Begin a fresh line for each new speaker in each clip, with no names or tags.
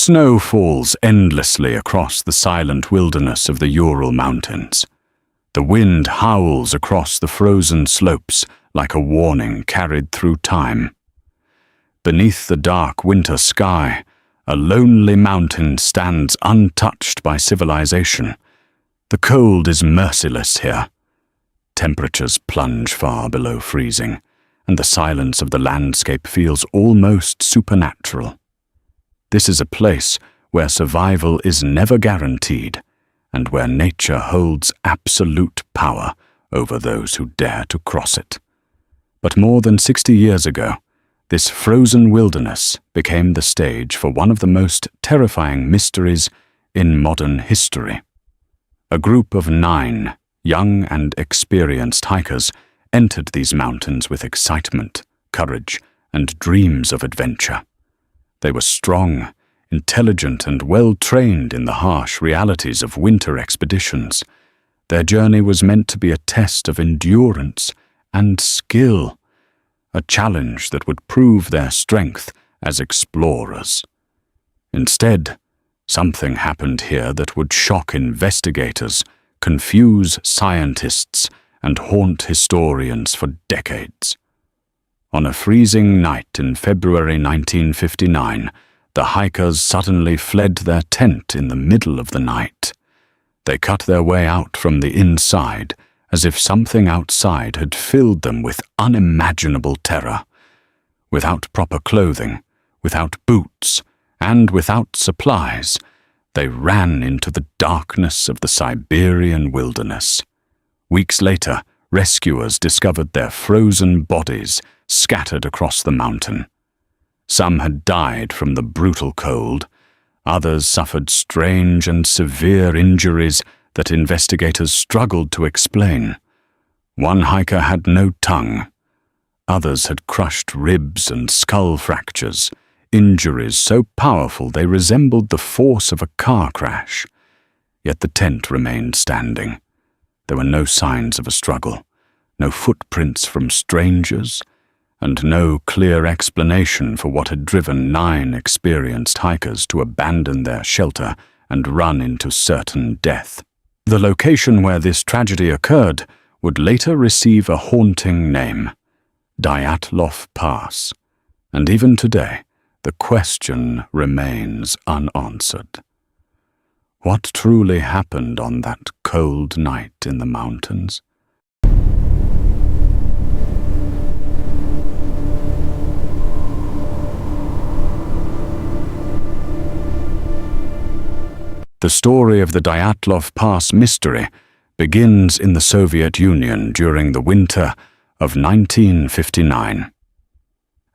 Snow falls endlessly across the silent wilderness of the Ural Mountains. The wind howls across the frozen slopes like a warning carried through time. Beneath the dark winter sky, a lonely mountain stands untouched by civilization. The cold is merciless here. Temperatures plunge far below freezing, and the silence of the landscape feels almost supernatural. This is a place where survival is never guaranteed, and where nature holds absolute power over those who dare to cross it. But more than 60 years ago, this frozen wilderness became the stage for one of the most terrifying mysteries in modern history. A group of 9 young and experienced hikers entered these mountains with excitement, courage, and dreams of adventure. They were strong, intelligent, and well-trained in the harsh realities of winter expeditions. Their journey was meant to be a test of endurance and skill, a challenge that would prove their strength as explorers. Instead, something happened here that would shock investigators, confuse scientists, and haunt historians for decades. On a freezing night in February 1959, the hikers suddenly fled their tent in the middle of the night. They cut their way out from the inside, as if something outside had filled them with unimaginable terror. Without proper clothing, without boots, and without supplies, they ran into the darkness of the Siberian wilderness. Weeks later, rescuers discovered their frozen bodies scattered across the mountain. Some had died from the brutal cold. Others suffered strange and severe injuries that investigators struggled to explain. One hiker had no tongue. Others had crushed ribs and skull fractures, injuries so powerful they resembled the force of a car crash. Yet the tent remained standing. There were no signs of a struggle, no footprints from strangers, and no clear explanation for what had driven 9 experienced hikers to abandon their shelter and run into certain death. The location where this tragedy occurred would later receive a haunting name, Dyatlov Pass, and even today, the question remains unanswered. What truly happened on that cold night in the mountains? The story of the Dyatlov Pass Mystery begins in the Soviet Union during the winter of 1959.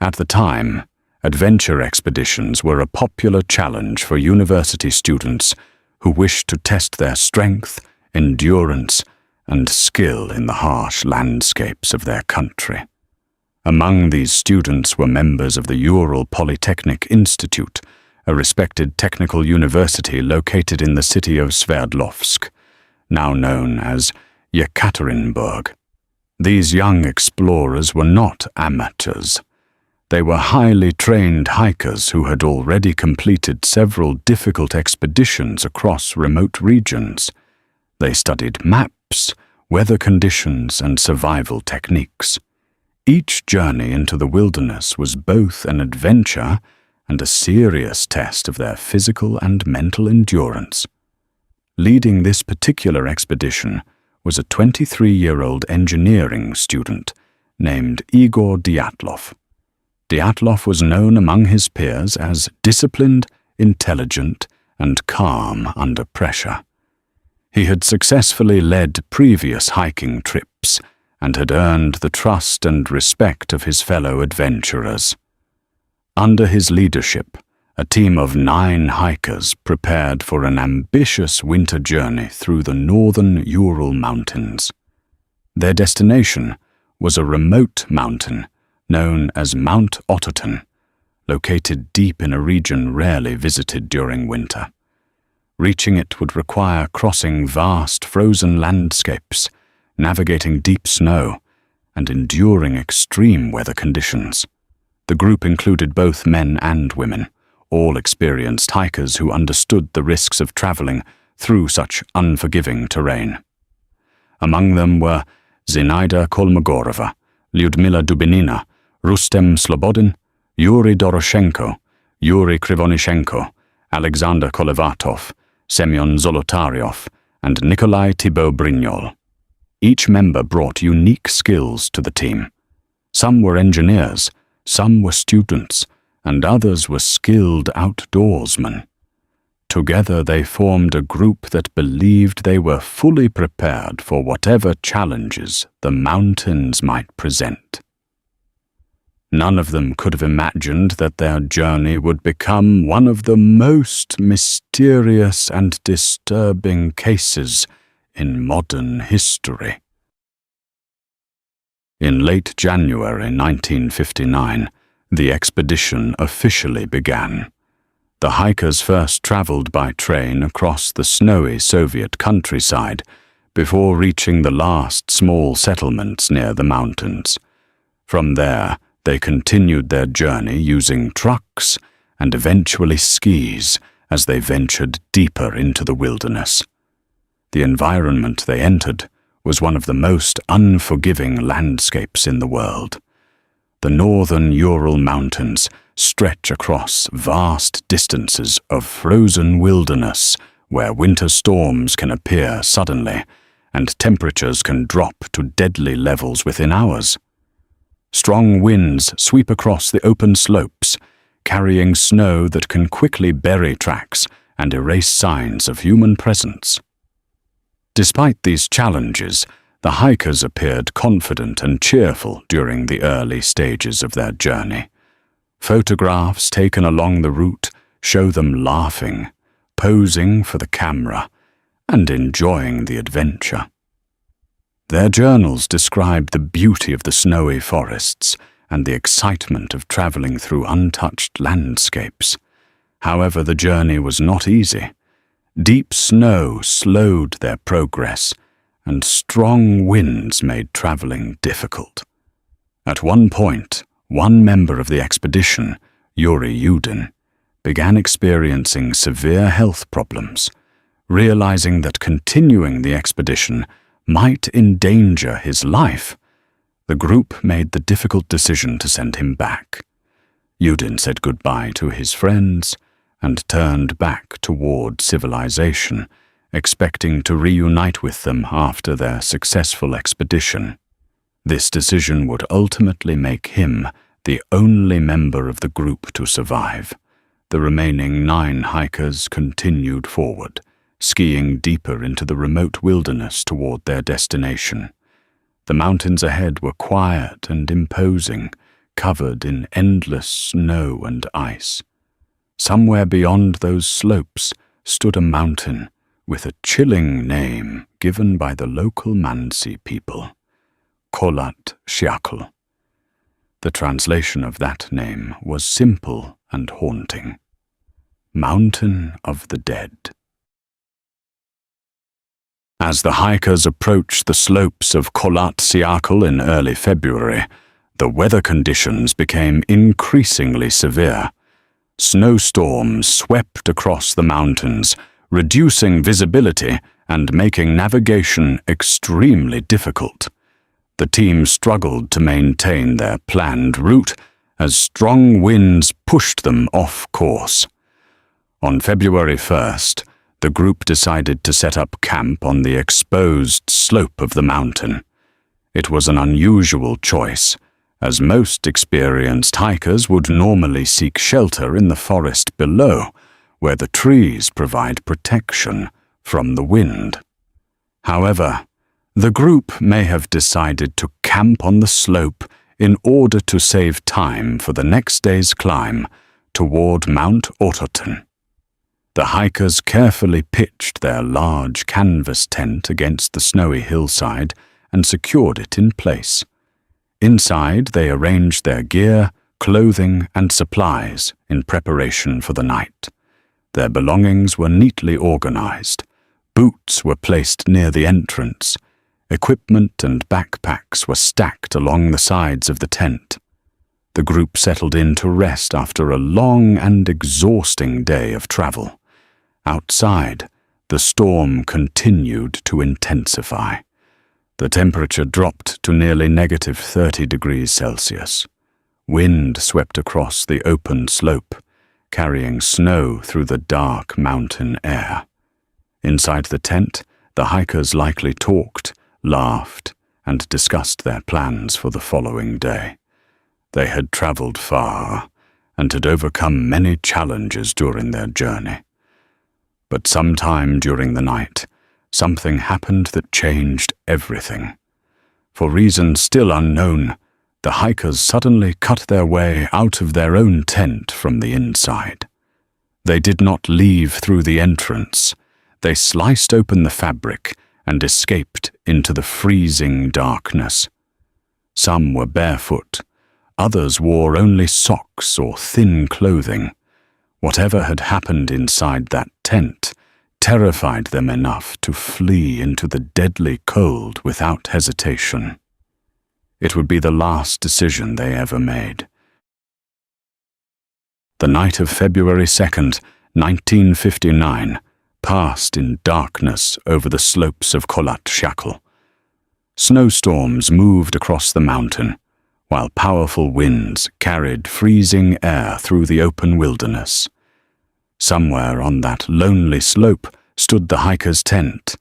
At the time, adventure expeditions were a popular challenge for university students who wished to test their strength, endurance, and skill in the harsh landscapes of their country. Among these students were members of the Ural Polytechnic Institute, a respected technical university located in the city of Sverdlovsk, now known as Yekaterinburg. These young explorers were not amateurs. They were highly trained hikers who had already completed several difficult expeditions across remote regions. They studied maps, weather conditions, and survival techniques. Each journey into the wilderness was both an adventure and a serious test of their physical and mental endurance. Leading this particular expedition was a 23-year-old engineering student named Igor Dyatlov. Dyatlov was known among his peers as disciplined, intelligent, and calm under pressure. He had successfully led previous hiking trips and had earned the trust and respect of his fellow adventurers. Under his leadership, a team of 9 hikers prepared for an ambitious winter journey through the northern Ural Mountains. Their destination was a remote mountain known as Mount Otterton, located deep in a region rarely visited during winter. Reaching it would require crossing vast frozen landscapes, navigating deep snow, and enduring extreme weather conditions. The group included both men and women, all experienced hikers who understood the risks of traveling through such unforgiving terrain. Among them were Zinaida Kolmogorova, Lyudmila Dubinina, Rustem Slobodin, Yuri Doroshenko, Yuri Krivonishenko, Alexander Kolevatov, Semyon Zolotaryov, and Nikolai Thibault-Brignol. Each member brought unique skills to the team. Some were engineers, some were students, and others were skilled outdoorsmen. Together they formed a group that believed they were fully prepared for whatever challenges the mountains might present. None of them could have imagined that their journey would become one of the most mysterious and disturbing cases in modern history. In late January 1959, the expedition officially began. The hikers first traveled by train across the snowy Soviet countryside before reaching the last small settlements near the mountains. From there, they continued their journey using trucks and eventually skis as they ventured deeper into the wilderness. The environment they entered was one of the most unforgiving landscapes in the world. The northern Ural Mountains stretch across vast distances of frozen wilderness where winter storms can appear suddenly and temperatures can drop to deadly levels within hours. Strong winds sweep across the open slopes, carrying snow that can quickly bury tracks and erase signs of human presence. Despite these challenges, the hikers appeared confident and cheerful during the early stages of their journey. Photographs taken along the route show them laughing, posing for the camera, and enjoying the adventure. Their journals describe the beauty of the snowy forests and the excitement of traveling through untouched landscapes. However, the journey was not easy. Deep snow slowed their progress, and strong winds made traveling difficult. At one point, one member of the expedition, Yuri Yudin, began experiencing severe health problems. Realizing that continuing the expedition might endanger his life, the group made the difficult decision to send him back. Yudin said goodbye to his friends and turned back toward civilization, expecting to reunite with them after their successful expedition. This decision would ultimately make him the only member of the group to survive. The remaining 9 hikers continued forward, skiing deeper into the remote wilderness toward their destination. The mountains ahead were quiet and imposing, covered in endless snow and ice. Somewhere beyond those slopes stood a mountain with a chilling name given by the local Mansi people, Kholat Syakhl. The translation of that name was simple and haunting: Mountain of the Dead. As the hikers approached the slopes of Kholat Syakhl in early February, the weather conditions became increasingly severe. Snowstorms swept across the mountains, reducing visibility and making navigation extremely difficult. The team struggled to maintain their planned route as strong winds pushed them off course. On February 1st, the group decided to set up camp on the exposed slope of the mountain. It was an unusual choice, as most experienced hikers would normally seek shelter in the forest below, where the trees provide protection from the wind. However, the group may have decided to camp on the slope in order to save time for the next day's climb toward Mount Ototen. The hikers carefully pitched their large canvas tent against the snowy hillside and secured it in place. Inside, they arranged their gear, clothing, and supplies in preparation for the night. Their belongings were neatly organized. Boots were placed near the entrance. Equipment and backpacks were stacked along the sides of the tent. The group settled in to rest after a long and exhausting day of travel. Outside, the storm continued to intensify. The temperature dropped to nearly -30 degrees Celsius. Wind swept across the open slope, carrying snow through the dark mountain air. Inside the tent, the hikers likely talked, laughed, and discussed their plans for the following day. They had traveled far and had overcome many challenges during their journey. But sometime during the night, something happened that changed everything. For reasons still unknown, the hikers suddenly cut their way out of their own tent from the inside. They did not leave through the entrance. They sliced open the fabric and escaped into the freezing darkness. Some were barefoot. Others wore only socks or thin clothing. Whatever had happened inside that tent terrified them enough to flee into the deadly cold without hesitation. It would be the last decision they ever made. The night of February 2nd, 1959, passed in darkness over the slopes of Kholat Shakhl. Snowstorms moved across the mountain, while powerful winds carried freezing air through the open wilderness. Somewhere on that lonely slope stood the hiker's tent,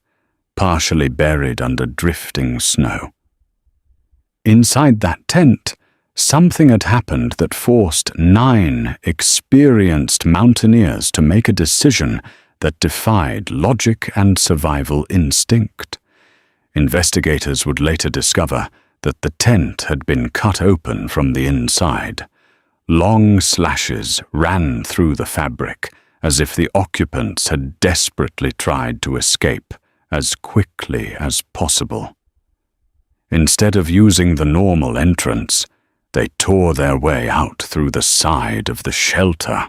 partially buried under drifting snow. Inside that tent, something had happened that forced 9 experienced mountaineers to make a decision that defied logic and survival instinct. Investigators would later discover that the tent had been cut open from the inside. Long slashes ran through the fabric, as if the occupants had desperately tried to escape as quickly as possible. Instead of using the normal entrance, they tore their way out through the side of the shelter.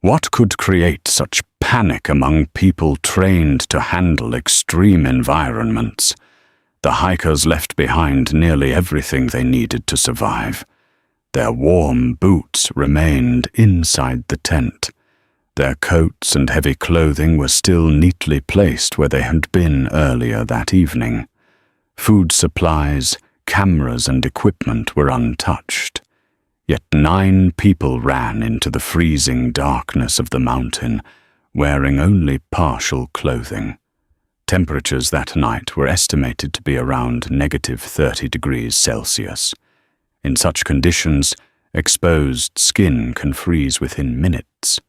What could create such panic among people trained to handle extreme environments? The hikers left behind nearly everything they needed to survive. Their warm boots remained inside the tent. Their coats and heavy clothing were still neatly placed where they had been earlier that evening. Food supplies, cameras, and equipment were untouched. Yet 9 people ran into the freezing darkness of the mountain, wearing only partial clothing. Temperatures that night were estimated to be around -30 degrees Celsius. In such conditions, exposed skin can freeze within minutes.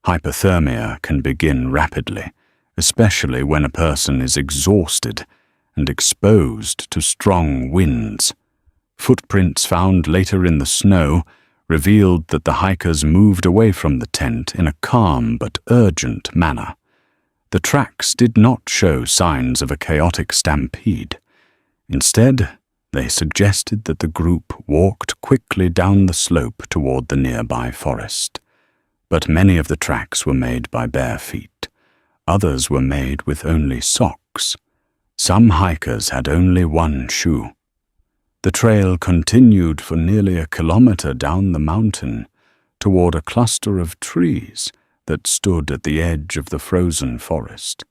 Hypothermia can begin rapidly, especially when a person is exhausted and exposed to strong winds. Footprints found later in the snow revealed that the hikers moved away from the tent in a calm but urgent manner. The tracks did not show signs of a chaotic stampede. Instead, they suggested that the group walked quickly down the slope toward the nearby forest. But many of the tracks were made by bare feet. Others were made with only socks. Some hikers had only one shoe. The trail continued for nearly a kilometer down the mountain toward a cluster of trees that stood at the edge of the frozen forest.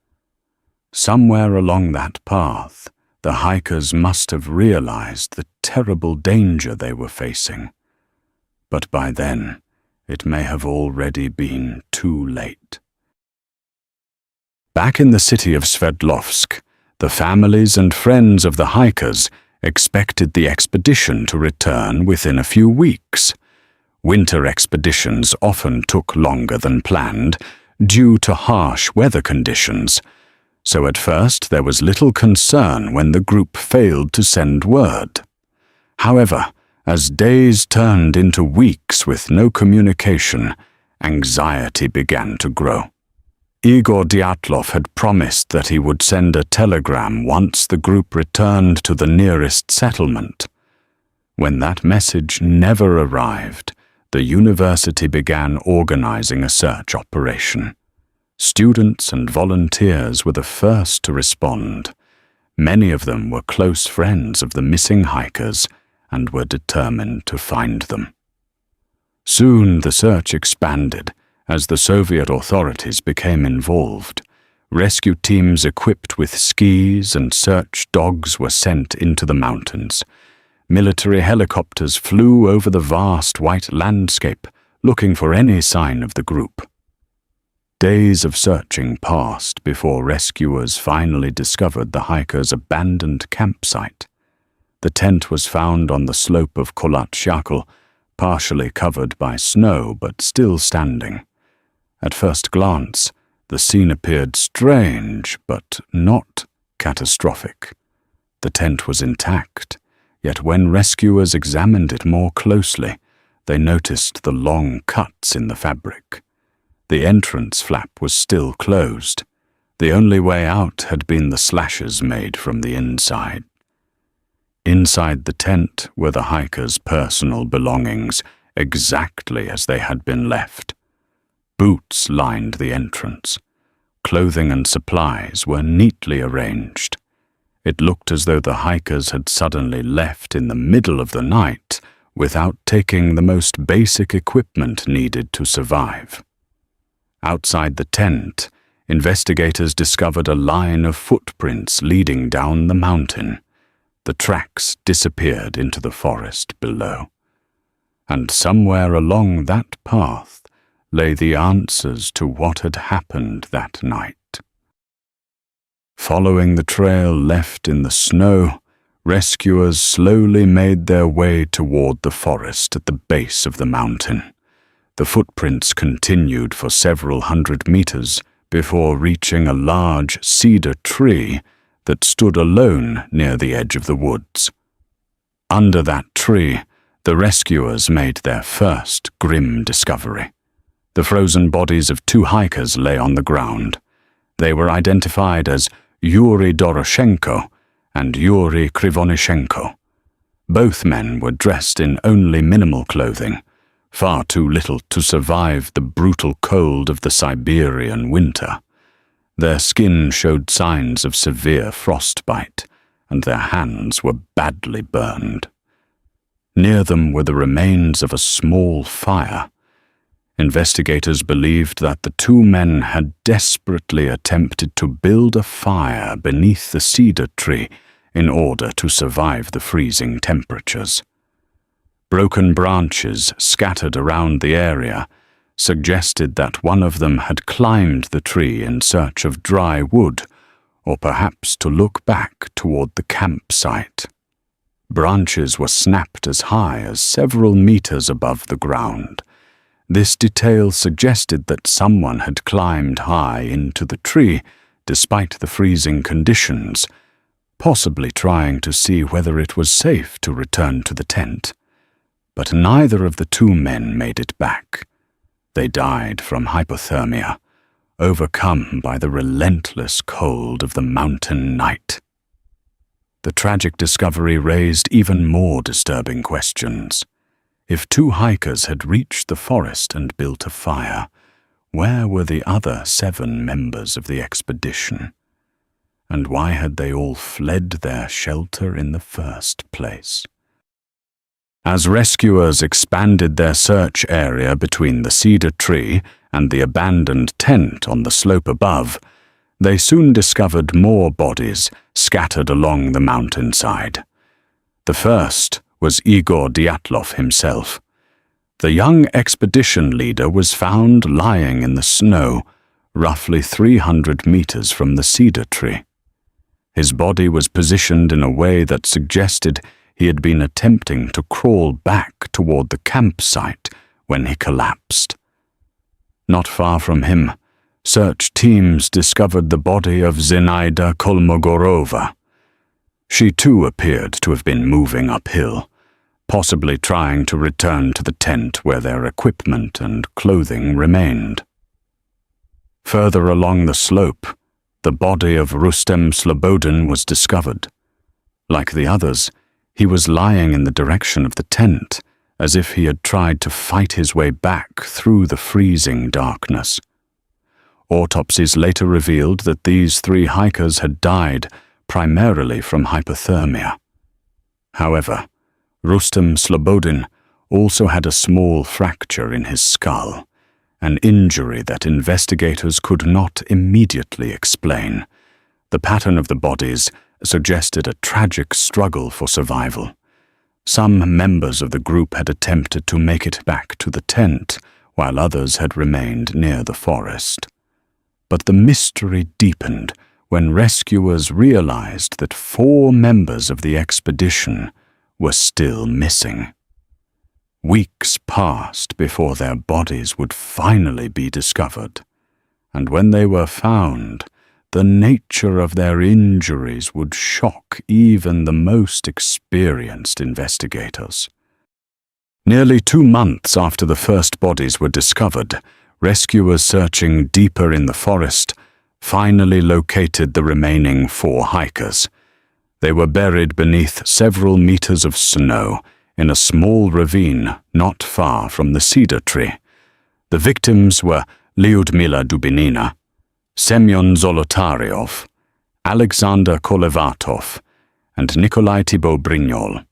Somewhere along that path, the hikers must have realized the terrible danger they were facing. But by then, it may have already been too late. Back in the city of Sverdlovsk, the families and friends of the hikers expected the expedition to return within a few weeks. Winter expeditions often took longer than planned due to harsh weather conditions, so at first there was little concern when the group failed to send word. However, as days turned into weeks with no communication, anxiety began to grow. Igor Dyatlov had promised that he would send a telegram once the group returned to the nearest settlement. When that message never arrived, the university began organizing a search operation. Students and volunteers were the first to respond. Many of them were close friends of the missing hikers and were determined to find them. Soon the search expanded as the Soviet authorities became involved. Rescue teams equipped with skis and search dogs were sent into the mountains. Military helicopters flew over the vast white landscape, looking for any sign of the group. Days of searching passed before rescuers finally discovered the hikers' abandoned campsite. The tent was found on the slope of Kolatsyakl, partially covered by snow but still standing. At first glance, the scene appeared strange but not catastrophic. The tent was intact, yet when rescuers examined it more closely, they noticed the long cuts in the fabric. The entrance flap was still closed. The only way out had been the slashes made from the inside. Inside the tent were the hikers' personal belongings, exactly as they had been left. Boots lined the entrance. Clothing and supplies were neatly arranged. It looked as though the hikers had suddenly left in the middle of the night without taking the most basic equipment needed to survive. Outside the tent, investigators discovered a line of footprints leading down the mountain. The tracks disappeared into the forest below. And somewhere along that path lay the answers to what had happened that night. Following the trail left in the snow, rescuers slowly made their way toward the forest at the base of the mountain. The footprints continued for several hundred meters before reaching a large cedar tree that stood alone near the edge of the woods. Under that tree, the rescuers made their first grim discovery. The frozen bodies of two hikers lay on the ground. They were identified as Yuri Doroshenko and Yuri Krivonishenko. Both men were dressed in only minimal clothing, far too little to survive the brutal cold of the Siberian winter. Their skin showed signs of severe frostbite, and their hands were badly burned. Near them were the remains of a small fire. Investigators believed that the two men had desperately attempted to build a fire beneath the cedar tree in order to survive the freezing temperatures. Broken branches scattered around the area suggested that one of them had climbed the tree in search of dry wood, or perhaps to look back toward the campsite. Branches were snapped as high as several meters above the ground. This detail suggested that someone had climbed high into the tree despite the freezing conditions, possibly trying to see whether it was safe to return to the tent. But neither of the two men made it back. They died from hypothermia, overcome by the relentless cold of the mountain night. The tragic discovery raised even more disturbing questions. If two hikers had reached the forest and built a fire, where were the other 7 members of the expedition? And why had they all fled their shelter in the first place? As rescuers expanded their search area between the cedar tree and the abandoned tent on the slope above, they soon discovered more bodies scattered along the mountainside. The first was Igor Dyatlov himself. The young expedition leader was found lying in the snow, roughly 300 meters from the cedar tree. His body was positioned in a way that suggested he had been attempting to crawl back toward the campsite when he collapsed. Not far from him, search teams discovered the body of Zinaida Kolmogorova. She too appeared to have been moving uphill, possibly trying to return to the tent where their equipment and clothing remained. Further along the slope, the body of Rustem Slobodin was discovered. Like the others, he was lying in the direction of the tent, as if he had tried to fight his way back through the freezing darkness. Autopsies later revealed that these 3 hikers had died primarily from hypothermia. However, Rustem Slobodin also had a small fracture in his skull, an injury that investigators could not immediately explain. The pattern of the bodies suggested a tragic struggle for survival. Some members of the group had attempted to make it back to the tent, while others had remained near the forest. But the mystery deepened when rescuers realized that 4 members of the expedition were still missing. Weeks passed before their bodies would finally be discovered, and when they were found, the nature of their injuries would shock even the most experienced investigators. Nearly 2 months after the first bodies were discovered, rescuers searching deeper in the forest finally located the remaining 4 hikers. They were buried beneath several meters of snow in a small ravine not far from the cedar tree. The victims were Lyudmila Dubinina, Semyon Zolotaryov, Alexander Kolevatov, and Nikolai Thibault Brignol.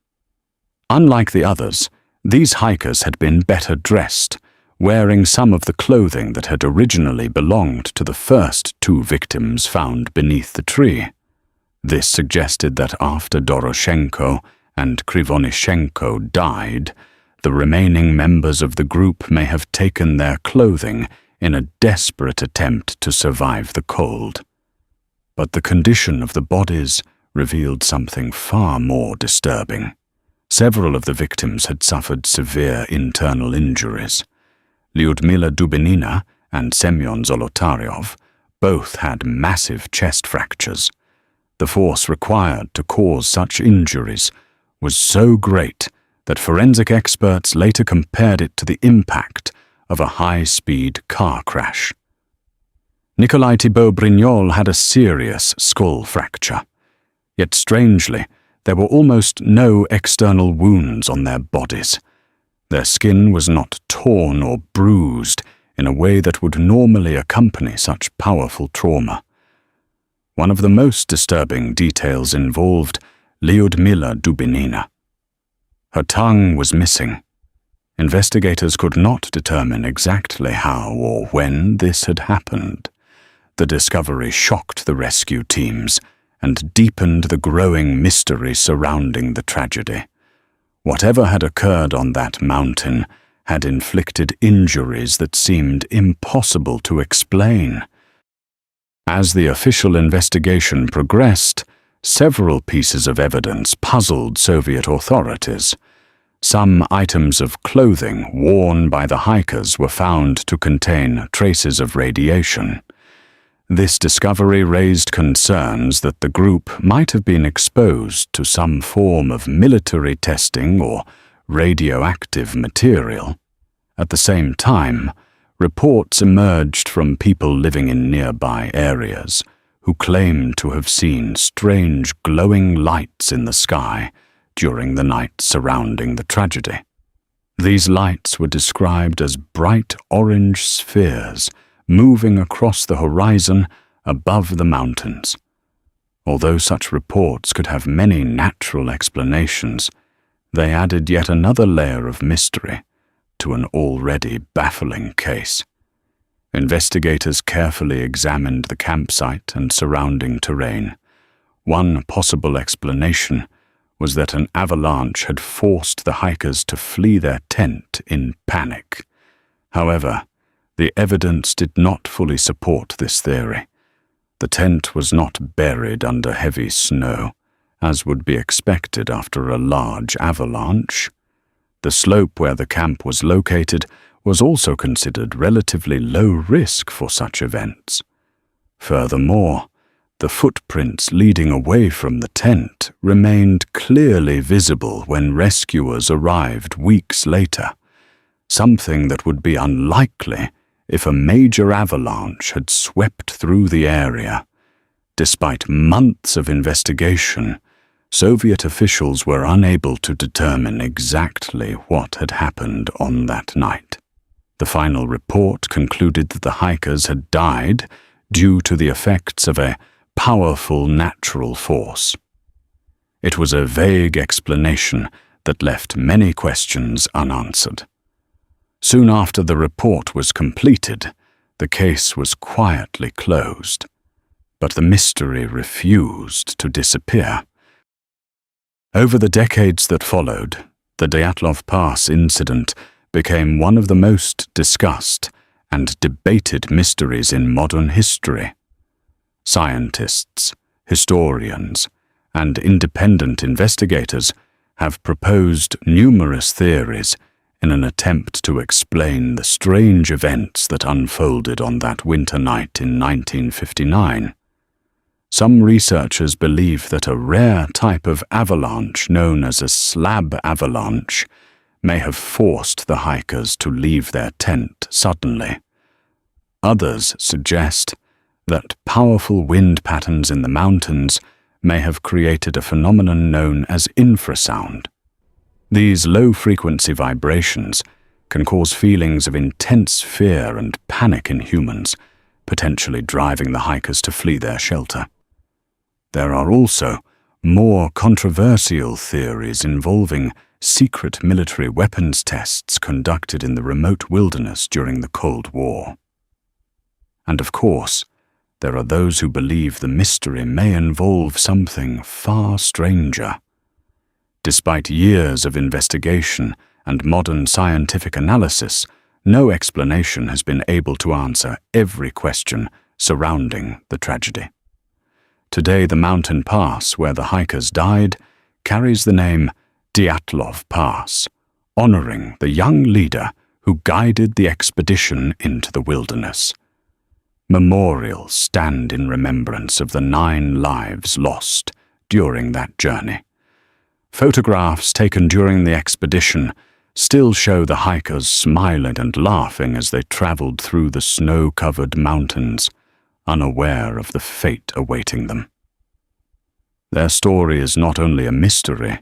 Unlike the others, these hikers had been better dressed, wearing some of the clothing that had originally belonged to the first 2 victims found beneath the tree. This suggested that after Doroshenko and Krivonishenko died, the remaining members of the group may have taken their clothing in a desperate attempt to survive the cold. But the condition of the bodies revealed something far more disturbing. Several of the victims had suffered severe internal injuries. Lyudmila Dubinina and Semyon Zolotaryov both had massive chest fractures. The force required to cause such injuries was so great that forensic experts later compared it to the impact of a high-speed car crash. Nikolai Thibault Brignol had a serious skull fracture. Yet strangely, there were almost no external wounds on their bodies. Their skin was not torn or bruised in a way that would normally accompany such powerful trauma. One of the most disturbing details involved Lyudmila Dubinina. Her tongue was missing. Investigators could not determine exactly how or when this had happened. The discovery shocked the rescue teams and deepened the growing mystery surrounding the tragedy. Whatever had occurred on that mountain had inflicted injuries that seemed impossible to explain. As the official investigation progressed, several pieces of evidence puzzled Soviet authorities. Some items of clothing worn by the hikers were found to contain traces of radiation. This discovery raised concerns that the group might have been exposed to some form of military testing or radioactive material. At the same time, reports emerged from people living in nearby areas who claimed to have seen strange glowing lights in the sky during the night surrounding the tragedy. These lights were described as bright orange spheres moving across the horizon above the mountains. Although such reports could have many natural explanations, they added yet another layer of mystery to an already baffling case. Investigators carefully examined the campsite and surrounding terrain. One possible explanation was that an avalanche had forced the hikers to flee their tent in panic. However, the evidence did not fully support this theory. The tent was not buried under heavy snow, as would be expected after a large avalanche. The slope where the camp was located was also considered relatively low risk for such events. Furthermore, the footprints leading away from the tent remained clearly visible when rescuers arrived weeks later, something that would be unlikely if a major avalanche had swept through the area. Despite months of investigation, Soviet officials were unable to determine exactly what had happened on that night. The final report concluded that the hikers had died due to the effects of a powerful natural force. It was a vague explanation that left many questions unanswered. Soon after the report was completed, the case was quietly closed, but the mystery refused to disappear. Over the decades that followed, the Dyatlov Pass incident became one of the most discussed and debated mysteries in modern history. Scientists, historians, and independent investigators have proposed numerous theories in an attempt to explain the strange events that unfolded on that winter night in 1959. Some researchers believe that a rare type of avalanche known as a slab avalanche may have forced the hikers to leave their tent suddenly. Others suggest that powerful wind patterns in the mountains may have created a phenomenon known as infrasound. These low-frequency vibrations can cause feelings of intense fear and panic in humans, potentially driving the hikers to flee their shelter. There are also more controversial theories involving secret military weapons tests conducted in the remote wilderness during the Cold War. And of course, there are those who believe the mystery may involve something far stranger. Despite years of investigation and modern scientific analysis, no explanation has been able to answer every question surrounding the tragedy. Today, the mountain pass where the hikers died carries the name Dyatlov Pass, honoring the young leader who guided the expedition into the wilderness. Memorials stand in remembrance of the 9 lives lost during that journey. Photographs taken during the expedition still show the hikers smiling and laughing as they traveled through the snow-covered mountains, unaware of the fate awaiting them. Their story is not only a mystery,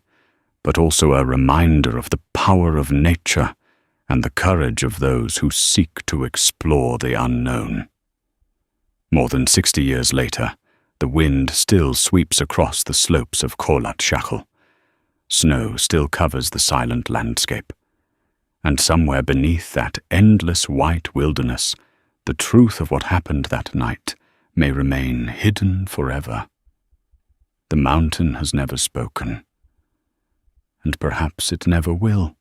but also a reminder of the power of nature and the courage of those who seek to explore the unknown. More than 60 years later, the wind still sweeps across the slopes of Kholat-Shachel. Snow still covers the silent landscape, and somewhere beneath that endless white wilderness, the truth of what happened that night may remain hidden forever. The mountain has never spoken, and perhaps it never will.